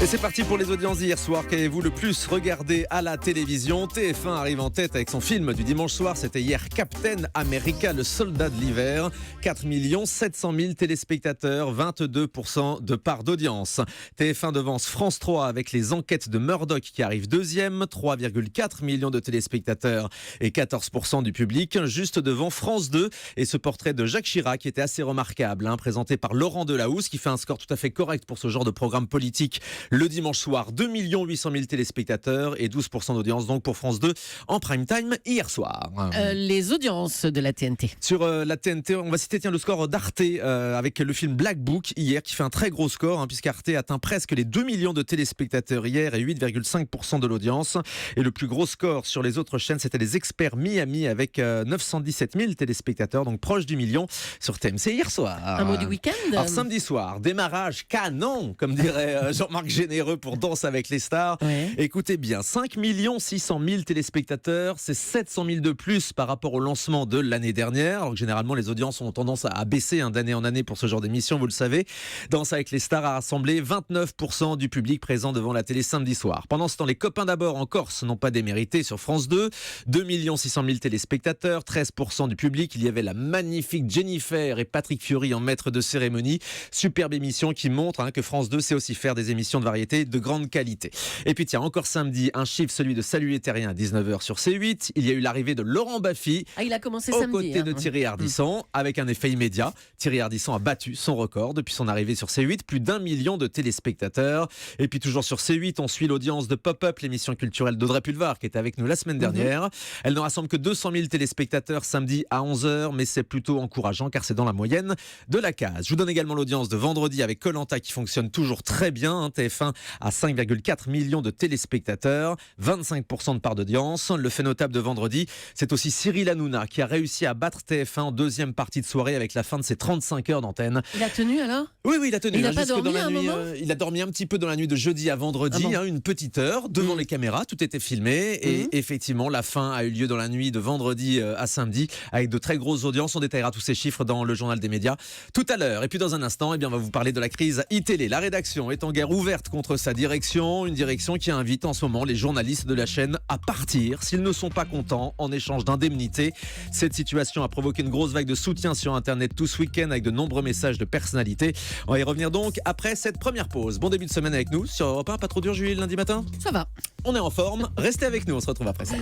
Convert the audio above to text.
Et c'est parti pour les audiences d'hier soir. Qu'avez-vous le plus regardé à la télévision? TF1 arrive en tête avec son film du dimanche soir. C'était hier, Captain America, le soldat de l'hiver. 4 700 000 téléspectateurs, 22% de part d'audience. TF1 devance France 3 avec les enquêtes de Murdoch qui arrive deuxième. 3,4 millions de téléspectateurs et 14% du public. Juste devant France 2 et ce portrait de Jacques Chirac qui était assez remarquable, présenté par Laurent Delahousse qui fait un score tout à fait correct pour ce genre de programme politique. Le dimanche soir, 2 800 000 téléspectateurs et 12% d'audience donc pour France 2 en prime time hier soir. Les audiences de la TNT. Sur la TNT, on va citer le score d'Arte avec le film Black Book hier qui fait un très gros score puisqu'Arte atteint presque les 2 millions de téléspectateurs hier et 8,5% de l'audience. Et le plus gros score sur les autres chaînes, c'était les Experts Miami avec 917 000 téléspectateurs, donc proche du million sur TMC hier soir. Un mot du week-end. Alors samedi soir, démarrage canon, comme dirait Jean-Marc Généreux pour Danse avec les stars. Ouais. Écoutez bien, 5 600 000 téléspectateurs, c'est 700 000 de plus par rapport au lancement de l'année dernière. Alors que généralement, les audiences ont tendance à baisser d'année en année pour ce genre d'émission, vous le savez. Danse avec les stars a rassemblé 29% du public présent devant la télé samedi soir. Pendant ce temps, les copains d'abord en Corse n'ont pas démérité sur France 2. 2 600 000 téléspectateurs, 13% du public. Il y avait la magnifique Jennifer et Patrick Fiori en maître de cérémonie. Superbe émission qui montre que France 2 sait aussi faire des émissions de variété de grande qualité. Et puis tiens, encore samedi, un chiffre, celui de Salut les Terriens à 19h sur C8. Il y a eu l'arrivée de Laurent Baffy il a commencé aux samedi. côtés de Thierry Ardisson avec un effet immédiat. Thierry Ardisson a battu son record depuis son arrivée sur C8, plus d'1 million de téléspectateurs. Et puis toujours sur C8, on suit l'audience de Pop-Up, l'émission culturelle d'Audrey Pulvar qui était avec nous la semaine dernière. Elle ne rassemble que 200 000 téléspectateurs samedi à 11h, mais c'est plutôt encourageant car c'est dans la moyenne de la case. Je vous donne également l'audience de vendredi avec Koh Lanta qui fonctionne toujours très bien. TF1 à 5,4 millions de téléspectateurs, 25% de part d'audience. Le fait notable de vendredi, c'est aussi Cyril Hanouna qui a réussi à battre TF1 en deuxième partie de soirée avec la fin de ses 35 heures d'antenne. Il a tenu alors? Oui, il a tenu. Il n'a pas jusque dormi dans la à un nuit, moment il a dormi un petit peu dans la nuit de jeudi à vendredi, une petite heure devant les caméras, tout était filmé et effectivement la fin a eu lieu dans la nuit de vendredi à samedi avec de très grosses audiences. On détaillera tous ces chiffres dans le journal des médias tout à l'heure. Et puis dans un instant, on va vous parler de la crise iTélé. La rédaction est en guerre ouverte contre sa direction, une direction qui invite en ce moment les journalistes de la chaîne à partir s'ils ne sont pas contents en échange d'indemnités. Cette situation a provoqué une grosse vague de soutien sur Internet tout ce week-end avec de nombreux messages de personnalités. On va y revenir donc après cette première pause. Bon début de semaine avec nous sur Europe 1. Pas trop dur, Julie, lundi matin? Ça va. On est en forme. Restez avec nous, on se retrouve après ça.